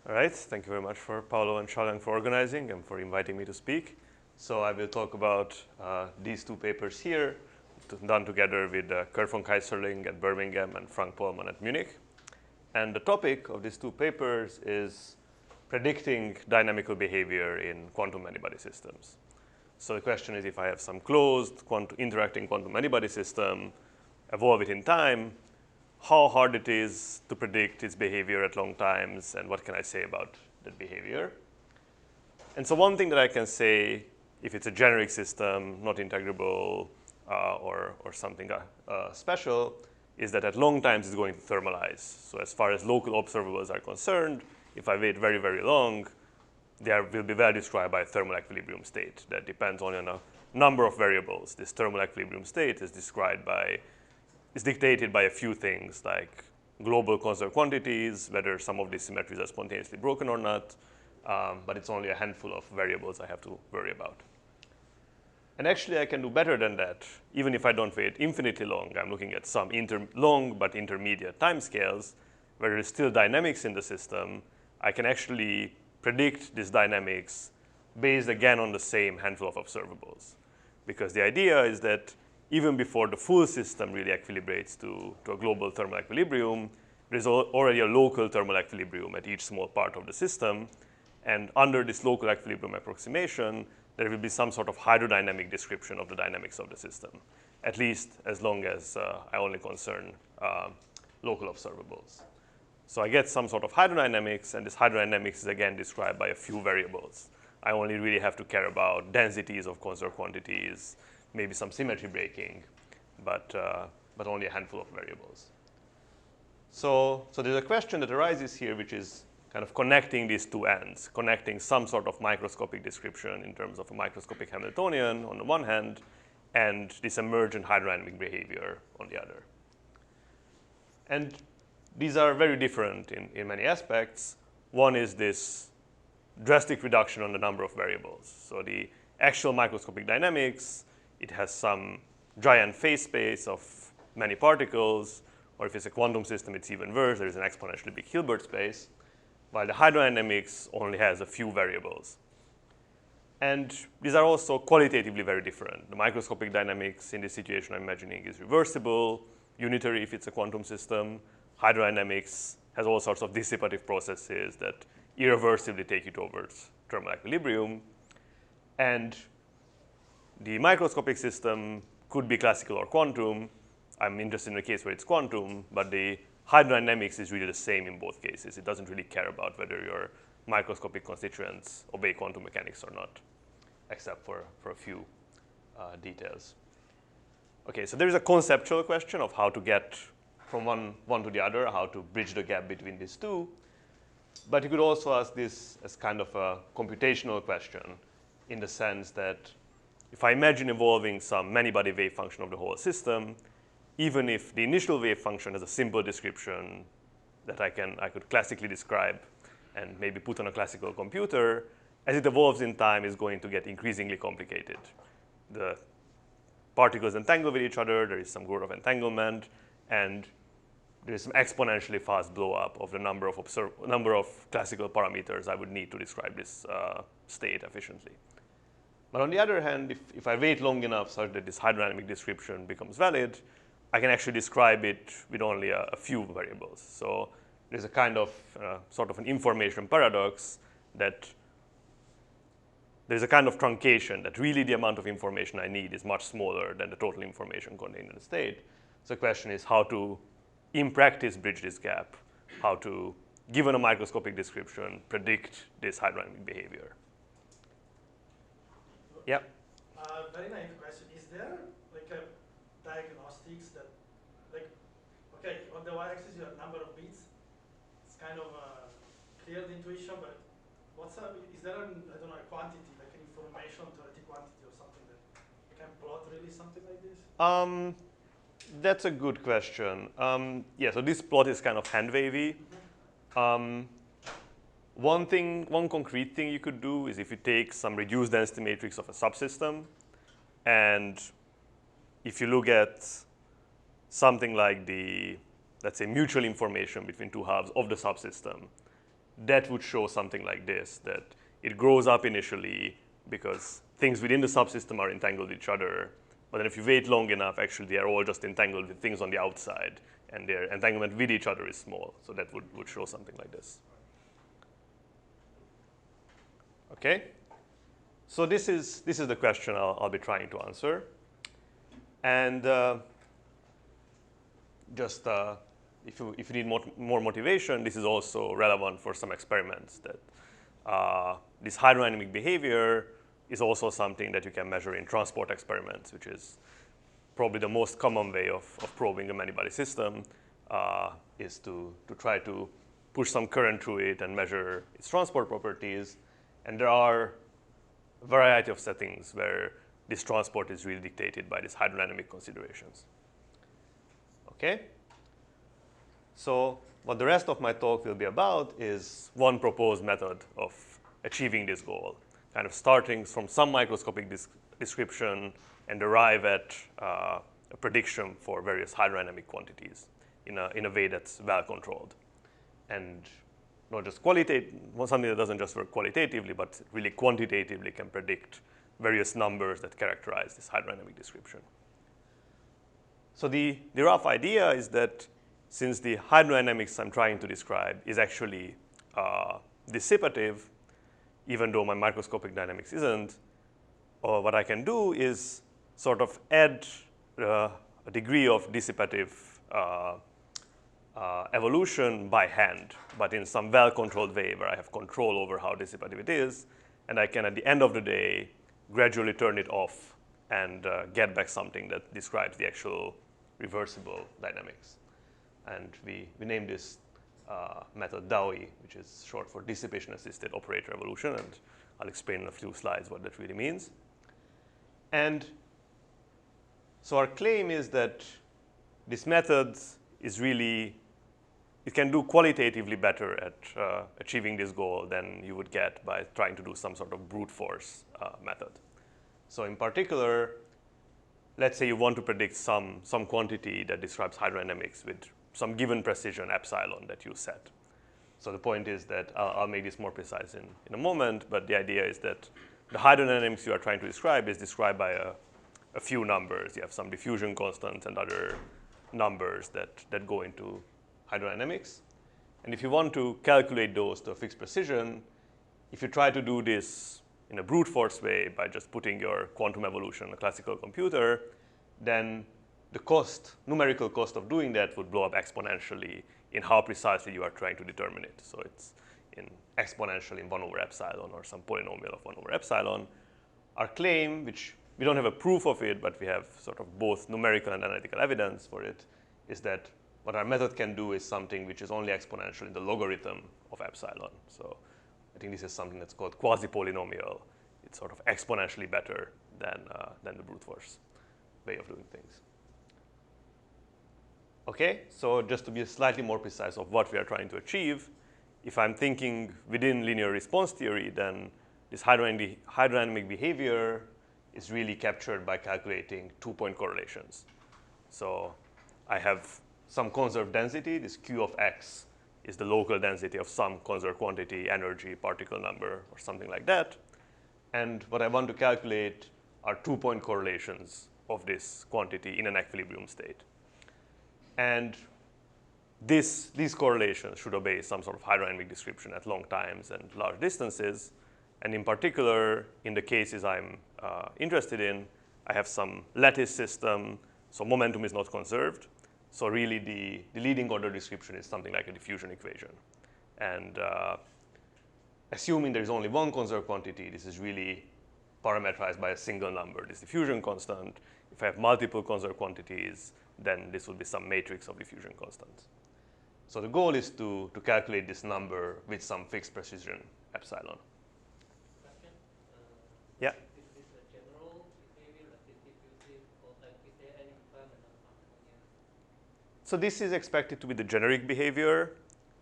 All right, thank you very much for Paolo and Shaoling for organizing and for inviting me to speak. So I will talk about these two papers here, done together with Kurt von Keyserling at Birmingham and Frank Pohlmann at Munich. And the topic of these two papers is predicting dynamical behavior in quantum many-body systems. So the question is, if I have some closed interacting quantum many-body system, evolve it in time, how hard it is to predict its behavior at long times, and what can I say about that behavior? And so one thing that I can say, if it's a generic system, not integrable, or something special, is that at long times it's going to thermalize. So as far as local observables are concerned, if I wait very, very long, they will be well described by a thermal equilibrium state that depends only on a number of variables. This thermal equilibrium state is dictated by a few things like global conserved quantities, whether some of these symmetries are spontaneously broken or not, but it's only a handful of variables I have to worry about. And actually I can do better than that. Even if I don't wait infinitely long, I'm looking at some long but intermediate timescales where there is still dynamics in the system. I can actually predict this dynamics based again on the same handful of observables. Because the idea is that even before the full system really equilibrates to a global thermal equilibrium, there's already a local thermal equilibrium at each small part of the system. And under this local equilibrium approximation, there will be some sort of hydrodynamic description of the dynamics of the system, at least as long as I only concern local observables. So I get some sort of hydrodynamics, and this hydrodynamics is again described by a few variables. I only really have to care about densities of conserved quantities, maybe some symmetry breaking, but only a handful of variables. So there's a question that arises here, which is kind of connecting these two ends, connecting some sort of microscopic description in terms of a microscopic Hamiltonian on the one hand, and this emergent hydrodynamic behavior on the other. And these are very different in many aspects. One is this drastic reduction on the number of variables. So the actual microscopic dynamics, it has some giant phase space of many particles, or if it's a quantum system, it's even worse. There is an exponentially big Hilbert space, while the hydrodynamics only has a few variables. And these are also qualitatively very different. The microscopic dynamics in this situation I'm imagining is reversible, unitary if it's a quantum system. Hydrodynamics has all sorts of dissipative processes that irreversibly take you towards thermal equilibrium. And the microscopic system could be classical or quantum. I'm interested in the case where it's quantum, but the hydrodynamics is really the same in both cases. It doesn't really care about whether your microscopic constituents obey quantum mechanics or not, except for a few details. Okay, so there is a conceptual question of how to get from one to the other, how to bridge the gap between these two. But you could also ask this as kind of a computational question, in the sense that if I imagine evolving some many-body wave function of the whole system, even if the initial wave function has a simple description that I could classically describe and maybe put on a classical computer, as it evolves in time, it's going to get increasingly complicated. The particles entangle with each other, there is some growth of entanglement, and there is some exponentially fast blow up of the number of classical parameters I would need to describe this state efficiently. But on the other hand, if I wait long enough such that this hydrodynamic description becomes valid, I can actually describe it with only a few variables. So there's a kind of sort of an information paradox that there's a kind of truncation that really the amount of information I need is much smaller than the total information contained in the state. So the question is how to, in practice, bridge this gap, how to, given a microscopic description, predict this hydrodynamic behavior. Yeah? Very naive question. Is there like a diagnostics that, like, okay, on the y-axis you have number of bits. It's kind of a clear intuition, but is there I don't know, a quantity, like an information theoretic quantity or something that can plot really something like this? That's a good question. Yeah, so this plot is kind of hand-wavy. One concrete thing you could do is if you take some reduced density matrix of a subsystem, and if you look at something like the, let's say, mutual information between two halves of the subsystem, that would show something like this, that it grows up initially because things within the subsystem are entangled with each other. But then if you wait long enough, actually they are all just entangled with things on the outside, and their entanglement with each other is small. So that would show something like this. Okay? So this is the question I'll be trying to answer. And if you need more motivation, this is also relevant for some experiments, that this hydrodynamic behavior is also something that you can measure in transport experiments, which is probably the most common way of probing a many-body system, is to try to push some current through it and measure its transport properties. And there are a variety of settings where this transport is really dictated by these hydrodynamic considerations. Okay? So what the rest of my talk will be about is one proposed method of achieving this goal, kind of starting from some microscopic description and arrive at a prediction for various hydrodynamic quantities in a way that's well controlled. And not just something that doesn't just work qualitatively, but really quantitatively can predict various numbers that characterize this hydrodynamic description. So the rough idea is that since the hydrodynamics I'm trying to describe is actually dissipative, even though my microscopic dynamics isn't, what I can do is sort of add a degree of dissipative evolution by hand, but in some well-controlled way where I have control over how dissipative it is, and I can, at the end of the day, gradually turn it off and get back something that describes the actual reversible dynamics. And we name this method DAOE, which is short for Dissipation-assisted operator evolution, and I'll explain in a few slides what that really means. And so our claim is that this method is really, it can do qualitatively better at achieving this goal than you would get by trying to do some sort of brute force method. So in particular, let's say you want to predict some quantity that describes hydrodynamics with some given precision epsilon that you set. So the point is that I'll make this more precise in a moment, but the idea is that the hydrodynamics you are trying to describe is described by a few numbers. You have some diffusion constants and other numbers that go into hydrodynamics. And if you want to calculate those to a fixed precision, if you try to do this in a brute force way by just putting your quantum evolution on a classical computer, then the numerical cost of doing that would blow up exponentially in how precisely you are trying to determine it. So it's exponential in 1 over epsilon or some polynomial of 1 over epsilon. Our claim, which we don't have a proof of it, but we have sort of both numerical and analytical evidence for it, is that what our method can do is something which is only exponential in the logarithm of epsilon. So I think this is something that's called quasi-polynomial. It's sort of exponentially better than the brute force way of doing things. Okay, so just to be slightly more precise of what we are trying to achieve, if I'm thinking within linear response theory, then this hydrodynamic behavior is really captured by calculating 2-point correlations. So I have some conserved density. This Q of x is the local density of some conserved quantity, energy, particle number, or something like that. And what I want to calculate are 2-point correlations of this quantity in an equilibrium state. And these correlations should obey some sort of hydrodynamic description at long times and large distances. And in particular, in the cases I'm interested in, I have some lattice system, so momentum is not conserved. So really the leading order description is something like a diffusion equation. And assuming there is only one conserved quantity, this is really parameterized by a single number, this diffusion constant. If I have multiple conserved quantities, then this will be some matrix of diffusion constants. So the goal is to calculate this number with some fixed precision epsilon. Question? Yeah. Is this a general behavior, like diffusive, or like is there any requirement on function here? So this is expected to be the generic behavior.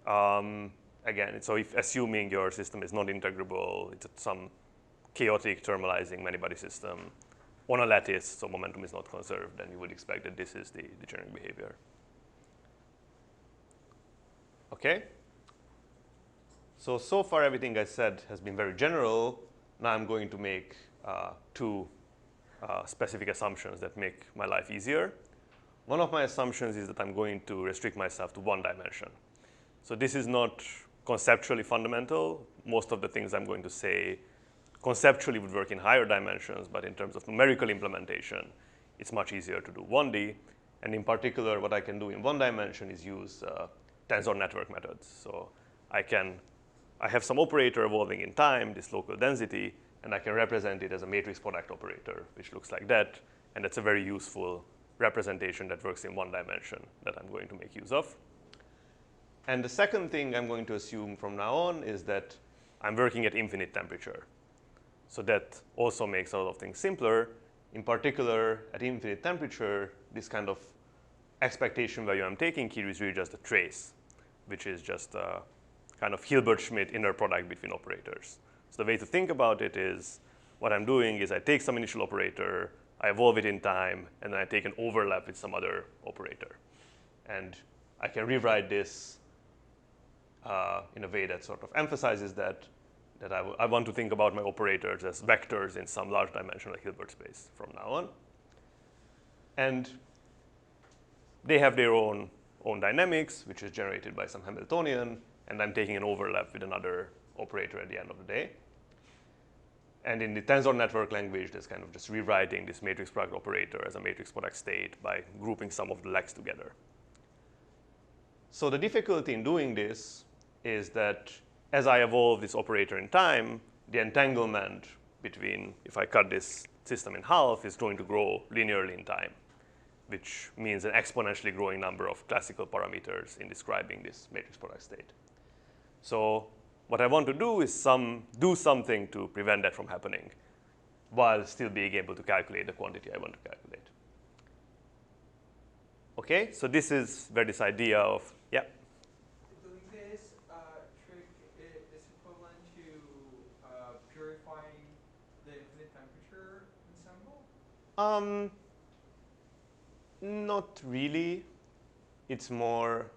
Again, so if assuming your system is not integrable, it's some chaotic thermalizing many-body system on a lattice, so momentum is not conserved, then you would expect that this is the generic behavior. Okay? So far everything I said has been very general. Now I'm going to make two specific assumptions that make my life easier. One of my assumptions is that I'm going to restrict myself to one dimension. So this is not conceptually fundamental. Most of the things I'm going to say conceptually would work in higher dimensions, but in terms of numerical implementation, it's much easier to do 1D. And in particular, what I can do in one dimension is use tensor network methods. So I have some operator evolving in time, this local density, and I can represent it as a matrix product operator, which looks like that. And that's a very useful representation that works in one dimension that I'm going to make use of. And the second thing I'm going to assume from now on is that I'm working at infinite temperature. So that also makes a lot of things simpler. In particular, at infinite temperature, this kind of expectation value I'm taking here is really just a trace, which is just a kind of Hilbert-Schmidt inner product between operators. So the way to think about it is what I'm doing is I take some initial operator, I evolve it in time, and then I take an overlap with some other operator. And I can rewrite this in a way that sort of emphasizes that I want to think about my operators as vectors in some large dimensional Hilbert space from now on. And they have their own dynamics, which is generated by some Hamiltonian, and I'm taking an overlap with another operator at the end of the day. And in the tensor network language, there's kind of just rewriting this matrix product operator as a matrix product state by grouping some of the legs together. So the difficulty in doing this is that as I evolve this operator in time, the entanglement between, if I cut this system in half, is going to grow linearly in time, which means an exponentially growing number of classical parameters in describing this matrix product state. So what I want to do is do something to prevent that from happening while still being able to calculate the quantity I want to calculate. Okay, so this is where this idea of, yeah? Doing this trick is equivalent to purifying the infinite temperature ensemble? Not really. It's more,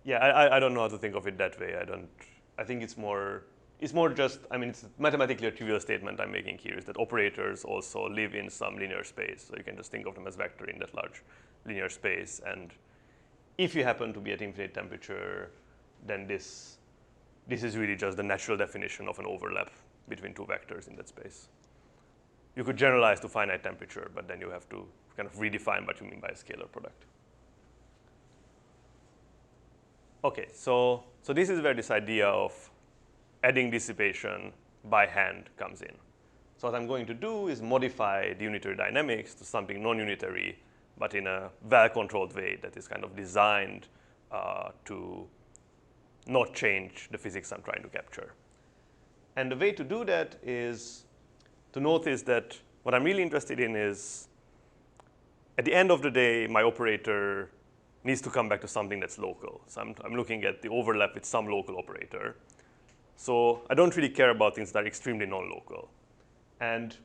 yeah, I don't know how to think of it that way. I think it's more just, I mean, it's mathematically a trivial statement I'm making here, is that operators also live in some linear space. So you can just think of them as vector in that large linear space. And if you happen to be at infinite temperature, then this is really just the natural definition of an overlap between two vectors in that space. You could generalize to finite temperature, but then you have to kind of redefine what you mean by a scalar product. Okay, so this is where this idea of adding dissipation by hand comes in. So what I'm going to do is modify the unitary dynamics to something non-unitary, but in a well-controlled way that is kind of designed to not change the physics I'm trying to capture. And the way to do that is to notice that what I'm really interested in is, at the end of the day, my operator needs to come back to something that's local. So I'm looking at the overlap with some local operator. So I don't really care about things that are extremely non-local. And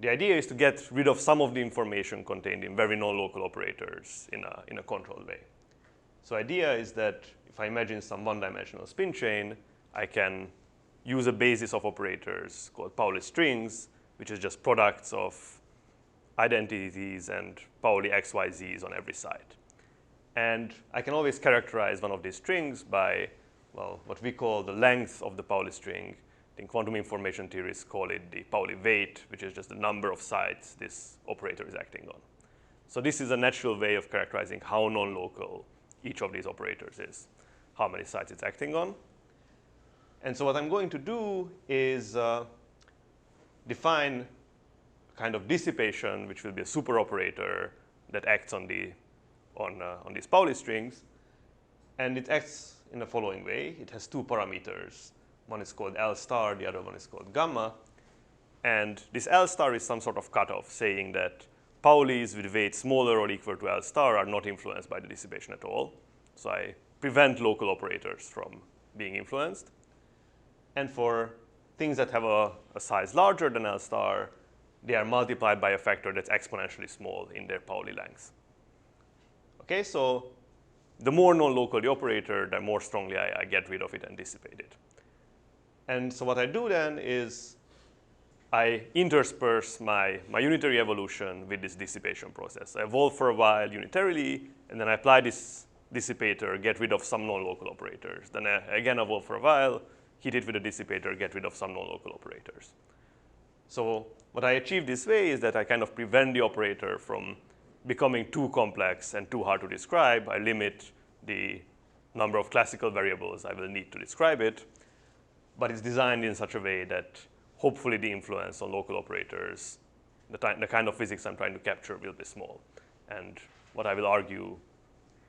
the idea is to get rid of some of the information contained in very non-local operators in a controlled way. So the idea is that if I imagine some one-dimensional spin chain, I can use a basis of operators called Pauli strings, which is just products of identities and Pauli XYZs on every side. And I can always characterize one of these strings by, well, what we call the length of the Pauli string. In quantum information theorists call it the Pauli weight, which is just the number of sites this operator is acting on. So this is a natural way of characterizing how non-local each of these operators is, how many sites it's acting on. And so what I'm going to do is define a kind of dissipation, which will be a super operator that acts on these Pauli strings. And it acts in the following way. It has two parameters. One is called L star, the other one is called gamma. And this L star is some sort of cutoff saying that Paulis with weight smaller or equal to L star are not influenced by the dissipation at all. So I prevent local operators from being influenced. And for things that have a size larger than L star, they are multiplied by a factor that's exponentially small in their Pauli length. Okay, so the more non-local the operator, the more strongly I get rid of it and dissipate it. And so what I do then is I intersperse my unitary evolution with this dissipation process. I evolve for a while unitarily, and then I apply this dissipator, get rid of some non-local operators. Then I again evolve for a while, hit it with a dissipator, get rid of some non-local operators. So what I achieve this way is that I kind of prevent the operator from becoming too complex and too hard to describe. I limit the number of classical variables I will need to describe it, but it's designed in such a way that hopefully the influence on local operators, the kind of physics I'm trying to capture will be small. And what I will argue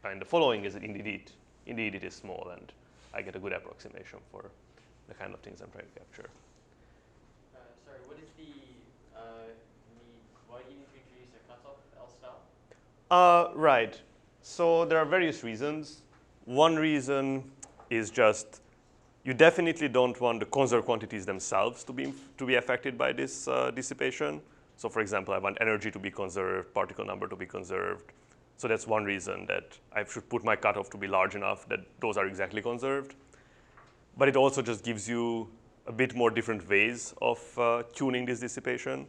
in the following is that indeed it is small, and I get a good approximation for the kind of things I'm trying to capture. Sorry, what is the need? Why do you need to introduce a cutoff L star? Right. So there are various reasons. One reason is just you definitely don't want the conserved quantities themselves to be affected by this dissipation. So for example, I want energy to be conserved, particle number to be conserved. So that's one reason that I should put my cutoff to be large enough that those are exactly conserved. But it also just gives you a bit more different ways of tuning this dissipation.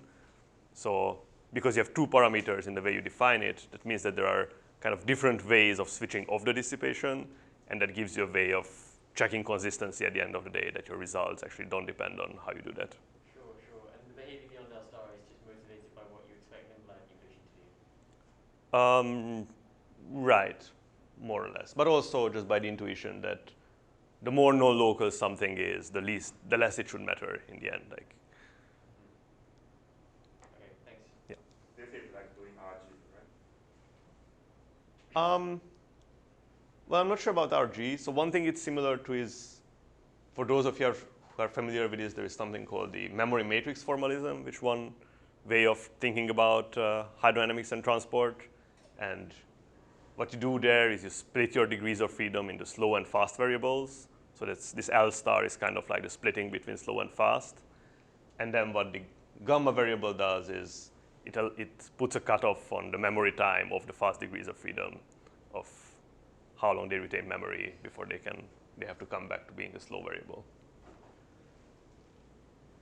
So because you have two parameters in the way you define it, that means that there are kind of different ways of switching off the dissipation, and that gives you a way of checking consistency at the end of the day, that your results actually don't depend on how you do that. Sure. And the behavior beyond L star is just motivated by what you expect implant equation to do? Right, more or less. But also just by the intuition that the more non-local something is, the less it should matter in the end. Like. Okay, thanks. Yeah. This is like doing RG, right? Well, I'm not sure about RG. So one thing it's similar to is, for those of you who are familiar with this, there is something called the memory matrix formalism, which one way of thinking about hydrodynamics and transport. And what you do there is you split your degrees of freedom into slow and fast variables. So this L star is kind of like the splitting between slow and fast. And then what the gamma variable does is it puts a cutoff on the memory time of the fast degrees of freedom of how long they retain memory before they have to come back to being a slow variable.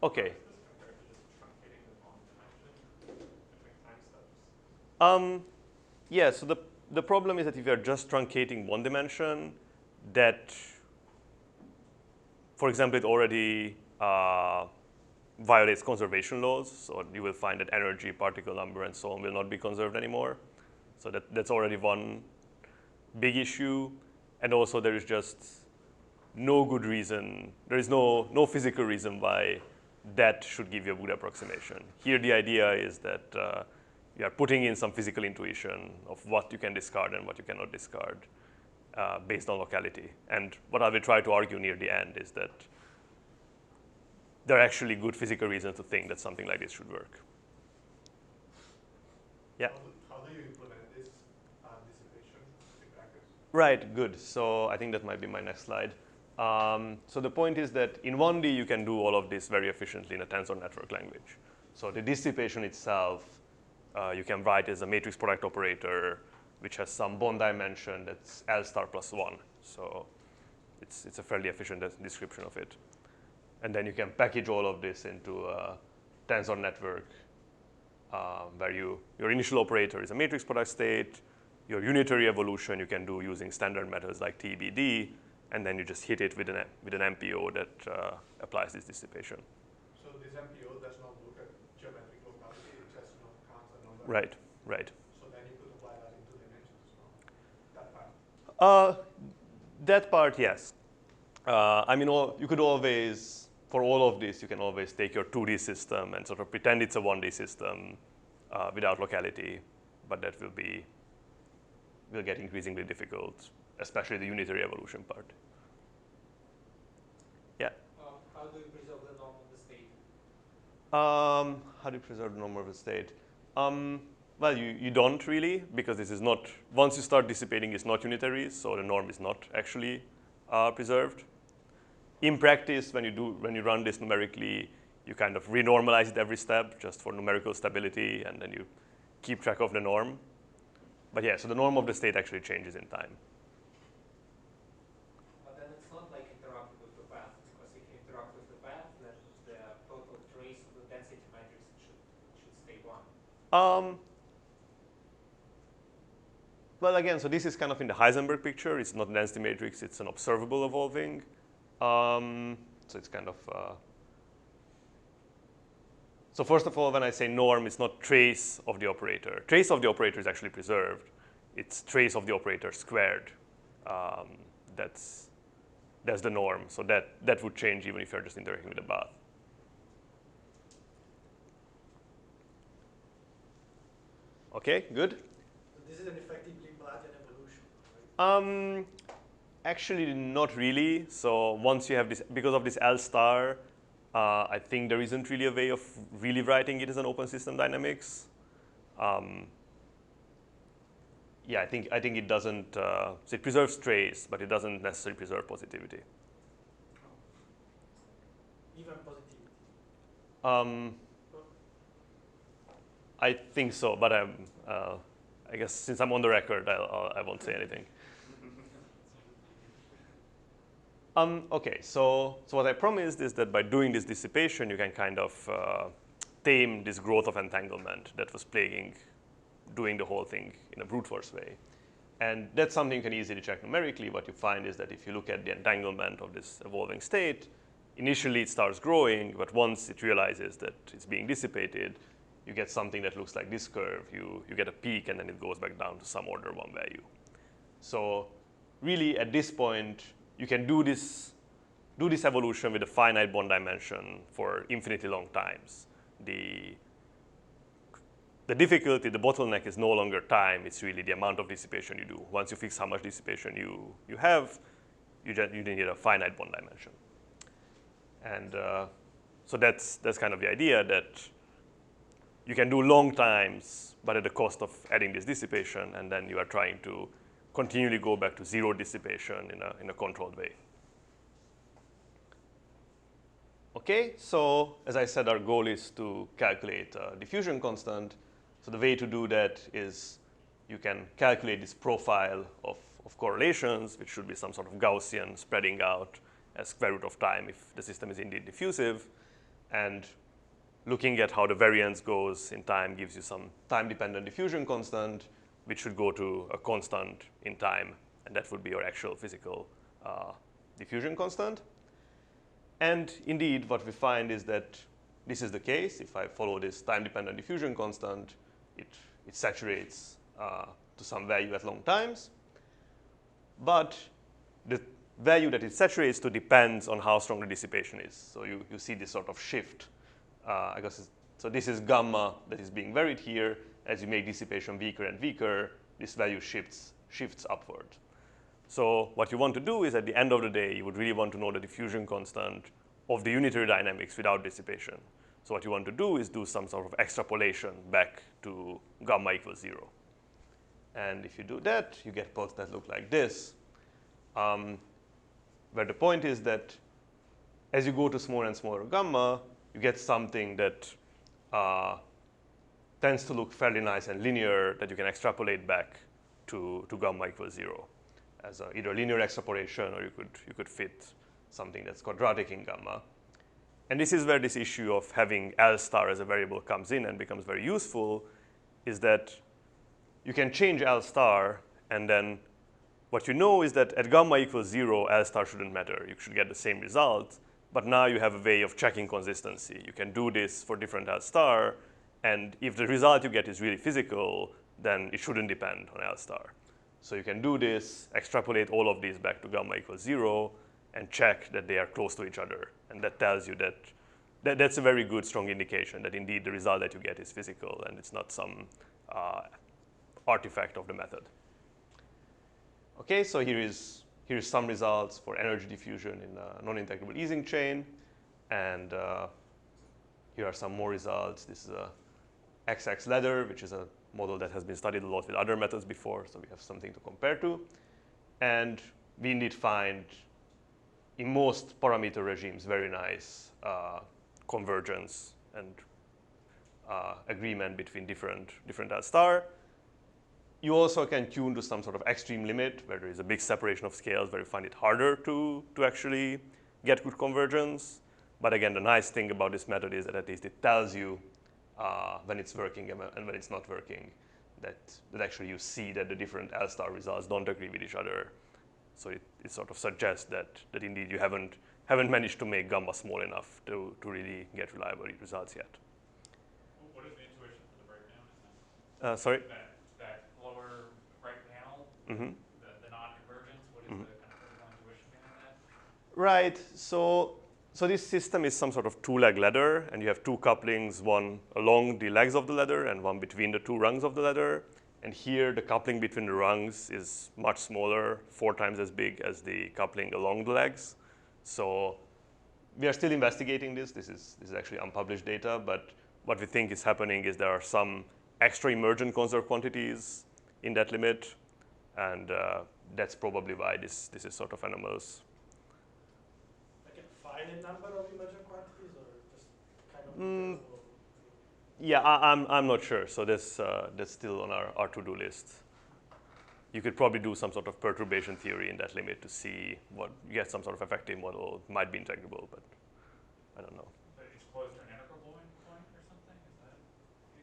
Okay. Yeah, so the problem is that if you're just truncating one dimension, that, for example, it already violates conservation laws. So you will find that energy, particle number, and so on will not be conserved anymore. So that's already one big issue. And also there is just no good reason, there is no physical reason why that should give you a good approximation. Here the idea is that you are putting in some physical intuition of what you can discard and what you cannot discard based on locality. And what I will try to argue near the end is that there are actually good physical reasons to think that something like this should work. Yeah? How do you implement this dissipation in practice? Right, good. So I think that might be my next slide. So the point is that in 1D, you can do all of this very efficiently in a tensor network language. So the dissipation itself, you can write as a matrix product operator, which has some bond dimension that's L star plus 1. So it's a fairly efficient description of it. And then you can package all of this into a tensor network where your initial operator is a matrix product state. Your unitary evolution you can do using standard methods like TBD, and then you just hit it with an MPO that applies this dissipation. So this MPO does not look at geometric locality, it just counts a number. Right. So then you could apply that into dimensions as well. That part. That part, yes. I mean, you could always, for all of this, you can always take your 2D system and sort of pretend it's a 1D system without locality, but that will get increasingly difficult, especially the unitary evolution part. Yeah? How do you preserve the norm of the state? How do you preserve the norm of the state? Well, you don't really, because this is not, once you start dissipating, it's not unitary, so the norm is not actually preserved. In practice, when you run this numerically, you kind of renormalize it every step just for numerical stability, and then you keep track of the norm. But yeah, so the norm of the state actually changes in time. But then it's not like interacting with the path, because if you interact with the path, then the total trace of the density matrix should stay one. Well, again, so this is kind of in the Heisenberg picture. It's not a density matrix. It's an observable evolving. So it's kind of... So first of all, when I say norm, it's not trace of the operator. Trace of the operator is actually preserved. It's trace of the operator squared. That's the norm. So that would change even if you're just interacting with the path. Okay, good. So this is an effectively Plattian evolution, right? Actually, not really. So once you have this, because of this L star, I think there isn't really a way of really writing it as an open system dynamics. Yeah, I think it doesn't. So it preserves trace, but it doesn't necessarily preserve positivity. Even positivity. I think so, but I guess since I'm on the record, I won't say anything. Okay, so what I promised is that by doing this dissipation, you can kind of tame this growth of entanglement that was plaguing doing the whole thing in a brute force way. And that's something you can easily check numerically. What you find is that if you look at the entanglement of this evolving state, initially it starts growing, but once it realizes that it's being dissipated, you get something that looks like this curve. You get a peak, and then it goes back down to some order 1 value. So really, at this point, you can do this evolution with a finite bond dimension for infinitely long times. The difficulty, the bottleneck is no longer time. It's really the amount of dissipation you do. Once you fix how much dissipation you have, you need a finite bond dimension. And so that's kind of the idea, that you can do long times, but at the cost of adding this dissipation, and then you are trying to continually go back to zero dissipation in a controlled way. Okay, so as I said, our goal is to calculate a diffusion constant. So the way to do that is you can calculate this profile of correlations, which should be some sort of Gaussian spreading out as square root of time if the system is indeed diffusive. And looking at how the variance goes in time gives you some time-dependent diffusion constant, which should go to a constant in time, and that would be your actual physical diffusion constant. And indeed, what we find is that this is the case. If I follow this time-dependent diffusion constant, it saturates to some value at long times. But the value that it saturates to depends on how strong the dissipation is. So you see this sort of shift. I guess so this is gamma that is being varied here. As you make dissipation weaker and weaker, this value shifts upward. So what you want to do is, at the end of the day, you would really want to know the diffusion constant of the unitary dynamics without dissipation. So what you want to do is do some sort of extrapolation back to gamma equals 0. And if you do that, you get plots that look like this, where the point is that as you go to smaller and smaller gamma, you get something that tends to look fairly nice and linear, that you can extrapolate back to gamma equals 0 as either a linear extrapolation, or you could fit something that's quadratic in gamma. And this is where this issue of having L star as a variable comes in and becomes very useful, is that you can change L star, and then what you know is that at gamma equals 0, L star shouldn't matter. You should get the same result, but now you have a way of checking consistency. You can do this for different L star, and if the result you get is really physical, then it shouldn't depend on L star. So you can do this, extrapolate all of these back to gamma equals 0, and check that they are close to each other. And that tells you that that's a very good, strong indication that indeed the result that you get is physical, and it's not some artifact of the method. Okay, so here is some results for energy diffusion in a non-integrable Ising chain. And here are some more results. This is a XX ladder, which is a model that has been studied a lot with other methods before, so we have something to compare to. And we indeed find, in most parameter regimes, very nice convergence and agreement between different L star. You also can tune to some sort of extreme limit where there is a big separation of scales where you find it harder to actually get good convergence. But again, the nice thing about this method is that at least it tells you when it's working and when it's not working, that actually you see that the different L star results don't agree with each other. So it sort of suggests that indeed you haven't managed to make gamma small enough to really get reliable results yet. What is the intuition for the breakdown? Sorry? That lower right panel, Mm-hmm. the non-convergence, what is the kind of physical intuition behind that? Right. So this system is some sort of two-leg ladder, and you have two couplings, one along the legs of the ladder and one between the two rungs of the ladder. And here, the coupling between the rungs is much smaller, 4 times as big as the coupling along the legs. So we are still investigating this. This is actually unpublished data, but what we think is happening is there are some extra emergent conserved quantities in that limit, and that's probably why this is sort of anomalous. Like a finite number of emergent quantities, or just kind of? Yeah, I'm not sure. So that's still on our to-do list. You could probably do some sort of perturbation theory in that limit to see what you get some sort of effective model. It might be integrable, but I don't know. But it's close to an integrable point or something?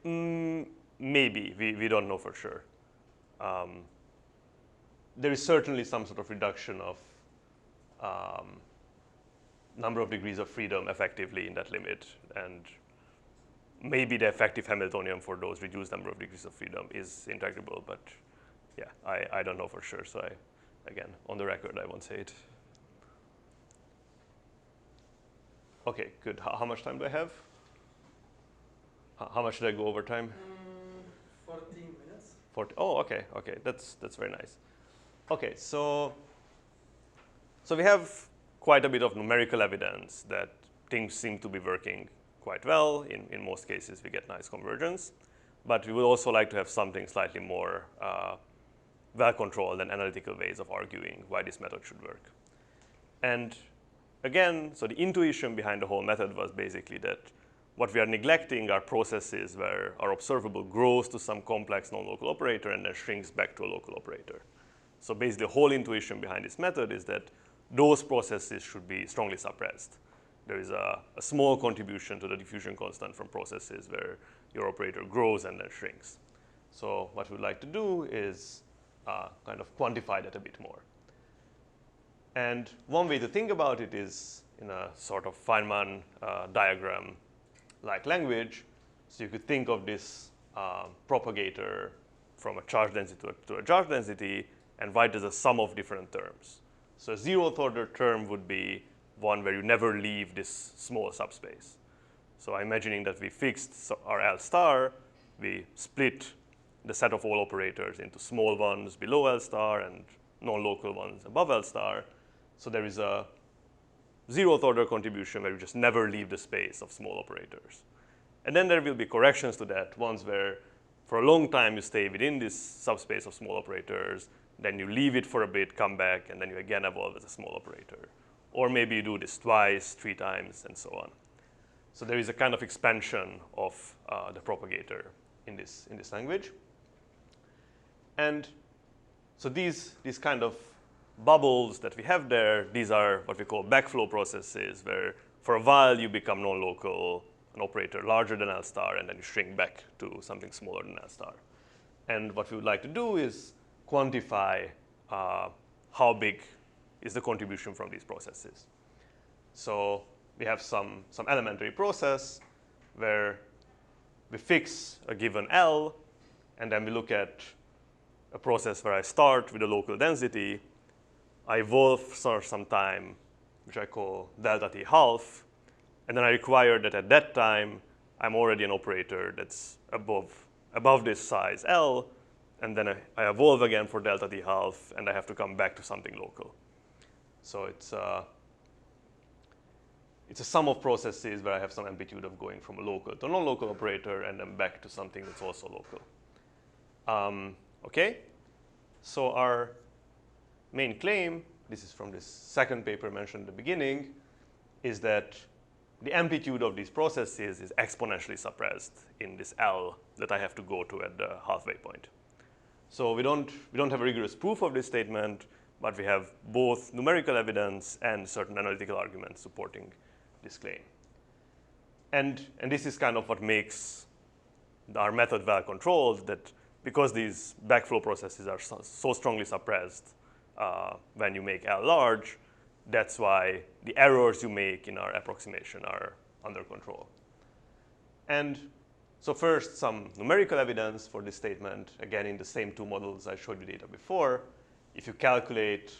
Is that? Maybe we don't know for sure. There is certainly some sort of reduction of number of degrees of freedom effectively in that limit, and maybe the effective Hamiltonian for those reduced number of degrees of freedom is integrable, but yeah, I don't know for sure. So again, on the record, I won't say it. Okay, good. How much time do I have? How much did I go over time? 14 minutes. 40. Oh, okay. That's very nice. Okay, so we have quite a bit of numerical evidence that things seem to be working quite well. In most cases, we get nice convergence. But we would also like to have something slightly more well-controlled and analytical ways of arguing why this method should work. And again, so the intuition behind the whole method was basically that what we are neglecting are processes where our observable grows to some complex non-local operator and then shrinks back to a local operator. So basically, the whole intuition behind this method is that those processes should be strongly suppressed. There is a small contribution to the diffusion constant from processes where your operator grows and then shrinks. So what we'd like to do is kind of quantify that a bit more. And one way to think about it is in a sort of Feynman diagram-like language. So you could think of this propagator from a charge density to a charge density and write as a sum of different terms. So a 0th order term would be one where you never leave this small subspace. So I'm imagining that we fixed our L star, we split the set of all operators into small ones below L star and non-local ones above L star. So there is a 0th order contribution where you just never leave the space of small operators. And then there will be corrections to that, ones where for a long time you stay within this subspace of small operators, then you leave it for a bit, come back, and then you again evolve as a small operator. Or maybe you do this twice, 3 times, and so on. So there is a kind of expansion of the propagator in this language. And so these kind of bubbles that we have there, these are what we call backflow processes, where for a while you become non-local, an operator larger than L star, and then you shrink back to something smaller than L star. And what we would like to do is quantify how big is the contribution from these processes. So we have some elementary process where we fix a given L, and then we look at a process where I start with a local density, I evolve for some time, which I call delta t half, and then I require that at that time, I'm already an operator that's above this size L, and then I evolve again for delta t half, and I have to come back to something local. So it's a sum of processes where I have some amplitude of going from a local to a non-local operator and then back to something that's also local. Okay, so our main claim, this is from this second paper mentioned at the beginning, is that the amplitude of these processes is exponentially suppressed in this L that I have to go to at the halfway point. So we don't have a rigorous proof of this statement, but we have both numerical evidence and certain analytical arguments supporting this claim. And this is kind of what makes our method well controlled, that because these backflow processes are so strongly suppressed when you make L large, that's why the errors you make in our approximation are under control. And so first, some numerical evidence for this statement. Again, in the same two models I showed you data before, if you calculate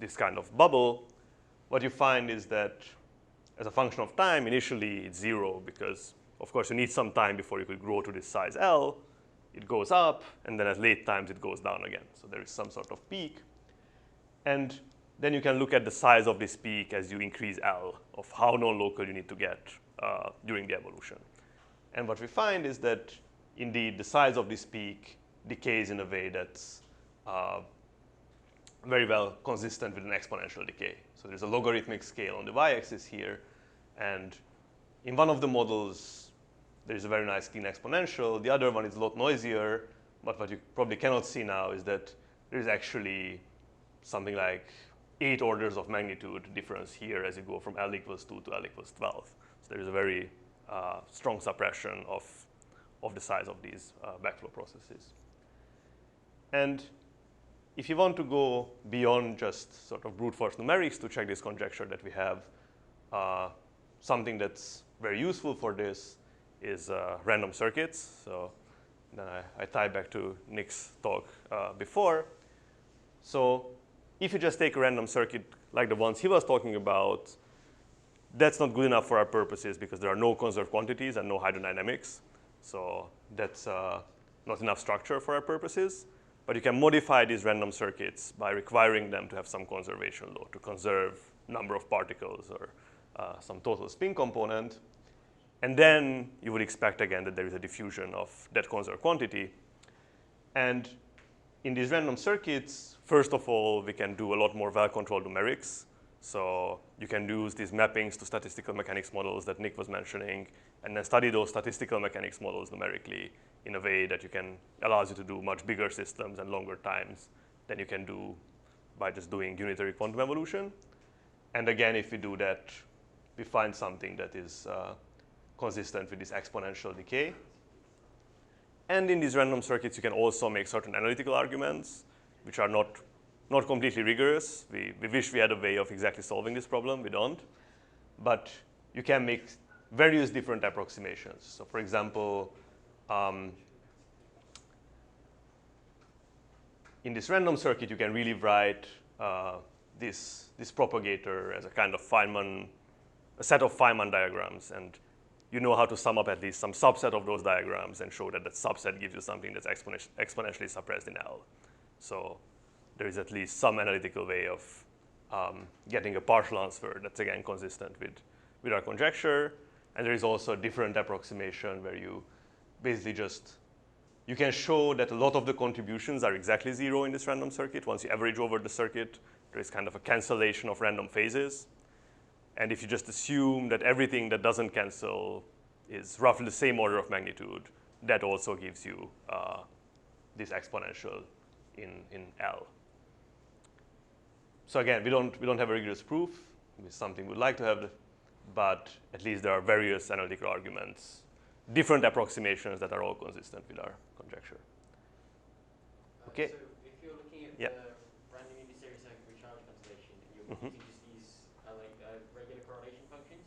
this kind of bubble, what you find is that as a function of time, initially it's 0 because, of course, you need some time before you could grow to this size L. It goes up, and then at late times it goes down again. So there is some sort of peak. And then you can look at the size of this peak as you increase L, of how non-local you need to get during the evolution. And what we find is that, indeed, the size of this peak decays in a way that's very well consistent with an exponential decay. So there's a logarithmic scale on the y-axis here. And in one of the models, there's a very nice clean exponential. The other one is a lot noisier. But what you probably cannot see now is that there's actually something like 8 orders of magnitude difference here as you go from L equals 2 to L equals 12. So there is a very strong suppression of the size of these backflow processes. And if you want to go beyond just sort of brute force numerics to check this conjecture that we have, something that's very useful for this is random circuits. So then I tie back to Nick's talk before. So if you just take a random circuit like the ones he was talking about, that's not good enough for our purposes because there are no conserved quantities and no hydrodynamics. So that's not enough structure for our purposes. But you can modify these random circuits by requiring them to have some conservation law to conserve number of particles or some total spin component. And then you would expect, again, that there is a diffusion of that conserved quantity. And in these random circuits, first of all, we can do a lot more well-controlled numerics. So you can use these mappings to statistical mechanics models that Nick was mentioning, and then study those statistical mechanics models numerically in a way that allows you to do much bigger systems and longer times than you can do by just doing unitary quantum evolution. And again, if we do that, we find something that is consistent with this exponential decay. And in these random circuits, you can also make certain analytical arguments, which are not completely rigorous. We wish we had a way of exactly solving this problem. We don't. But you can make various different approximations. So for example, in this random circuit, you can really write this propagator as a kind of a set of Feynman diagrams. And you know how to sum up at least some subset of those diagrams and show that that subset gives you something that's exponentially suppressed in L. So there is at least some analytical way of getting a partial answer that's, again, consistent with our conjecture. And there is also a different approximation where you basically you can show that a lot of the contributions are exactly 0 in this random circuit. Once you average over the circuit, there is kind of a cancellation of random phases. And if you just assume that everything that doesn't cancel is roughly the same order of magnitude, that also gives you this exponential in L. So again, we don't have a rigorous proof. It's something we'd like to have, but at least there are various analytical arguments, different approximations that are all consistent with our conjecture. Okay. So if you're looking at Yeah. the random unitary circuit recharge cancellation, and you're using just these regular correlation functions,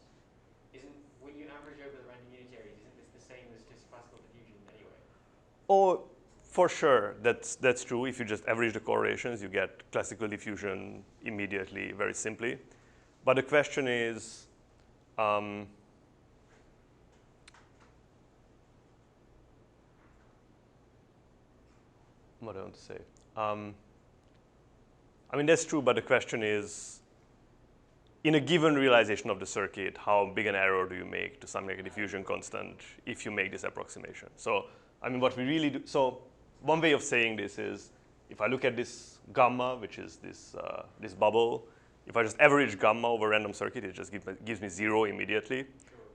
when you average over the random unitaries, isn't this the same as just classical diffusion anyway? Oh, for sure, that's true. If you just average the correlations, you get classical diffusion immediately, very simply. But the question is, what do I want to say? I mean, that's true, but the question is, in a given realization of the circuit, how big an error do you make to some like a diffusion constant if you make this approximation? So, I mean, what we really do, so one way of saying this is, if I look at this gamma, which is this bubble, if I just average gamma over a random circuit, it just gives me 0 immediately. Sure.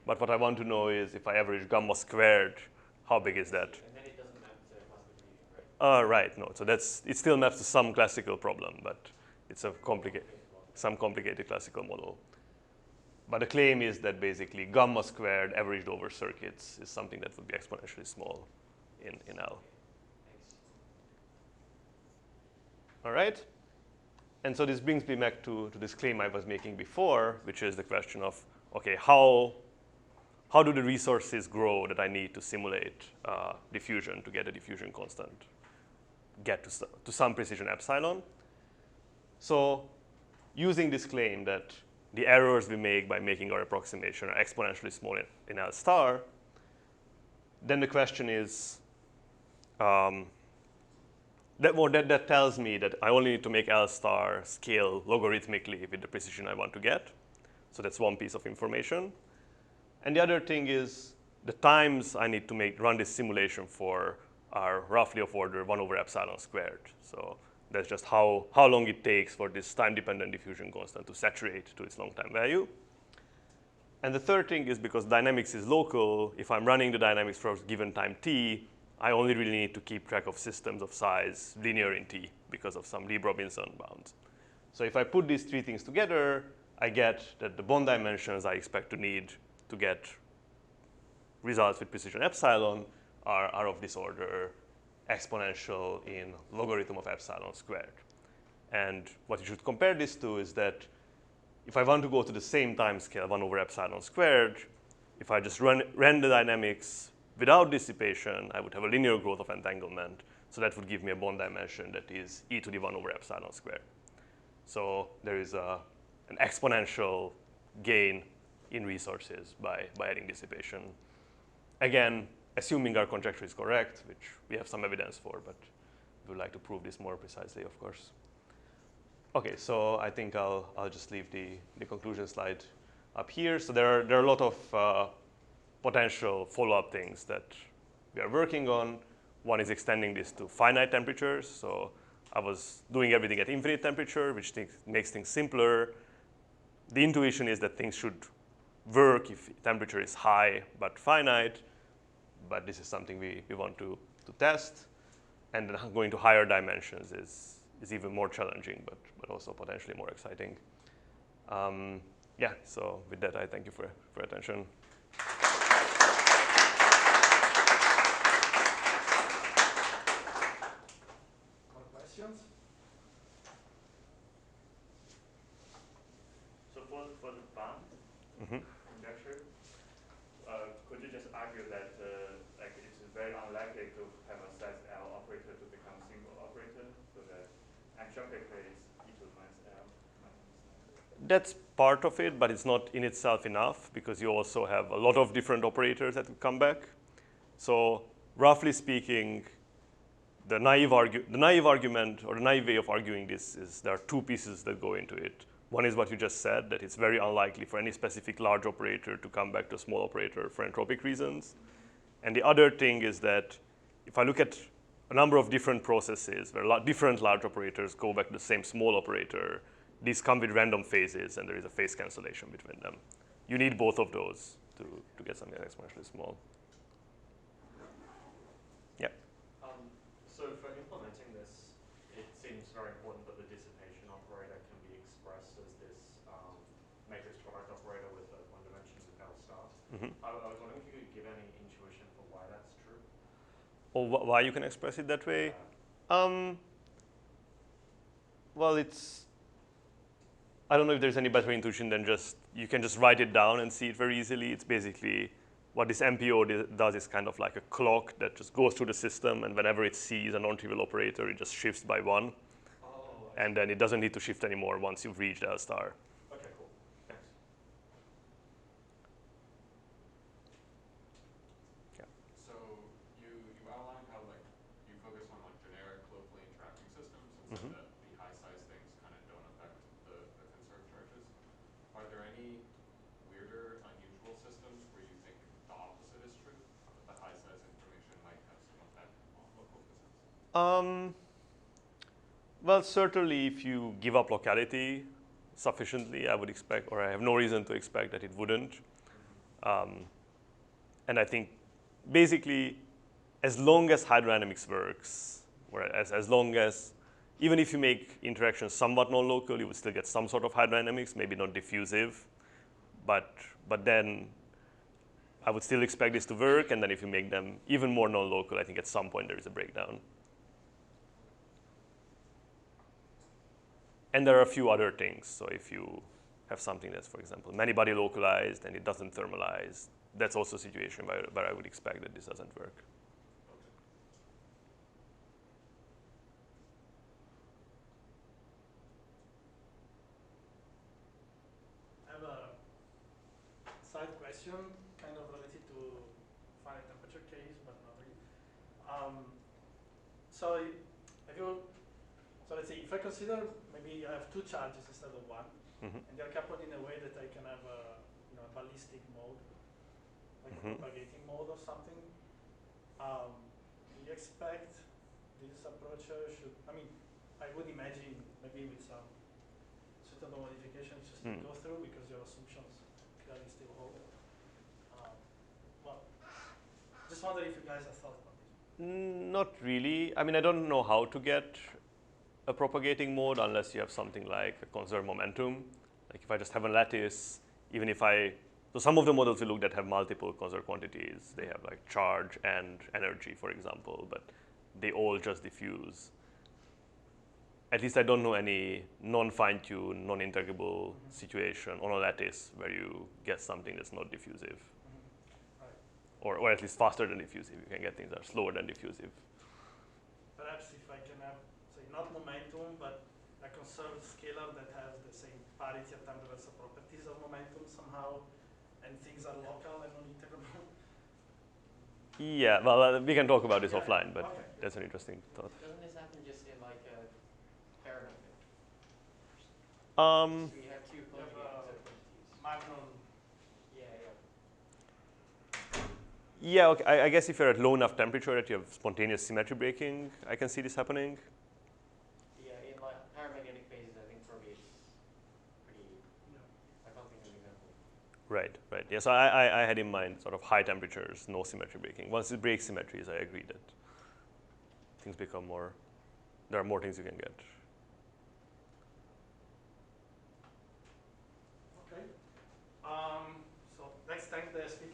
But what I want to know is, if I average gamma squared, how big is that? And then it doesn't map to classical diffusion, right? Right, no. So it still maps to some classical problem, but it's some complicated classical model. But the claim is that basically gamma squared averaged over circuits is something that would be exponentially small in L. All right? And so this brings me back to this claim I was making before, which is the question of, okay, how do the resources grow that I need to simulate diffusion to get a diffusion constant, get to some precision epsilon? So using this claim that the errors we make by making our approximation are exponentially small in L star, then the question is, that tells me that I only need to make L star scale logarithmically with the precision I want to get. So that's one piece of information. And the other thing is the times I need to run this simulation for are roughly of order 1 over epsilon squared. So that's just how long it takes for this time-dependent diffusion constant to saturate to its long-time value. And the third thing is because dynamics is local, if I'm running the dynamics for a given time t, I only really need to keep track of systems of size linear in t because of some Lieb-Robinson bounds. So if I put these three things together, I get that the bond dimensions I expect to need to get results with precision epsilon are of this order exponential in logarithm of epsilon squared. And what you should compare this to is that if I want to go to the same time scale, 1 over epsilon squared, if I just ran the dynamics without dissipation, I would have a linear growth of entanglement. So that would give me a bond dimension that is e to the 1 over epsilon squared. So there is an exponential gain in resources by adding dissipation. Again, assuming our conjecture is correct, which we have some evidence for, but we would like to prove this more precisely, of course. Okay, so I think I'll just leave the conclusion slide up here. So there are a lot of potential follow-up things that we are working on. One is extending this to finite temperatures. So I was doing everything at infinite temperature, which makes things simpler. The intuition is that things should work if temperature is high but finite, but this is something we want to test. And then going to higher dimensions is even more challenging, but also potentially more exciting. Yeah, so with that, I thank you for your attention. More questions? So for the bond conjecture, could you just argue that like it's very unlikely to have a size L operator to become single operator, so that entropically is e to the minus L? That's part of it, but it's not in itself enough because you also have a lot of different operators that will come back. So roughly speaking, the naive argument or the naive way of arguing this is there are two pieces that go into it. One is what you just said, that it's very unlikely for any specific large operator to come back to a small operator for entropic reasons. And the other thing is that if I look at a number of different processes where different large operators go back to the same small operator, these come with random phases, and there is a phase cancellation between them. You need both of those to get something exponentially small. Yeah. So for implementing this, it seems very important that the dissipation operator can be expressed as this matrix product operator with the one dimensions of L star. I was wondering if you could give any intuition for why that's true. Or why you can express it that way? Well, I don't know if there's any better intuition than you can just write it down and see it very easily. It's basically what this MPO does is kind of like a clock that just goes through the system, and whenever it sees a non-trivial operator, it just shifts by 1. And then it doesn't need to shift anymore once you've reached L star. Okay, cool. Thanks. Yeah. So you outlined how you focus on generic locally interacting systems and said that the high size things kind of don't affect the conserved charges. Are there any weirder, unusual systems where you think the opposite is true? That the high size information might have some effect on local physics? Well, certainly if you give up locality sufficiently, I would expect, or I have no reason to expect that it wouldn't. And I think basically, as long as hydrodynamics works, Whereas as long as, even if you make interactions somewhat non-local, you would still get some sort of hydrodynamics, maybe not diffusive, but then I would still expect this to work, and then if you make them even more non-local, I think at some point there is a breakdown. And there are a few other things. So if you have something that's, for example, many-body localized and it doesn't thermalize, that's also a situation where I would expect that this doesn't work. I have a side question, kind of related to finite temperature case, but not really. So have you, so let's say if I consider maybe I have two charges instead of one, and they're coupled in a way that I can have a, you know, a ballistic mode, like a propagating mode or something. Do you expect this approach should, I mean, I would imagine maybe with some certain modifications just to go through because your assumptions clearly still hold. Well, just wonder if you guys have thought about this. Not really. I mean, I don't know how to get a propagating mode unless you have something like a conserved momentum. Like if I just have a lattice, even if so some of the models we looked at have multiple conserved quantities. They have like charge and energy, for example, but they all just diffuse. At least I don't know any non-fine-tuned, non-integrable situation on a lattice where you get something that's not diffusive. Right. Or at least faster than diffusive. You can get things that are slower than diffusive. Perhaps if I can have, say, not momentum, but a conserved scalar that has the same parity of time reversal properties of momentum somehow, and things are local and non-integrable. Yeah, well, we can talk about this offline, but okay. that's an interesting thought. Doesn't this happen just in like a paramagnetic? Um, So you have two You have conjugate quantities. Magnon. Yeah. yeah, okay. I guess if you're at low enough temperature that you have spontaneous symmetry breaking, I can see this happening. Yeah, in like paramagnetic phases, I think probably it's pretty. I can't think of an example. Right. Yeah, so I had in mind sort of high temperatures, no symmetry breaking. Once it breaks symmetries, I agree that things become more, there are more things you can get. Okay. So let's thank the speaker.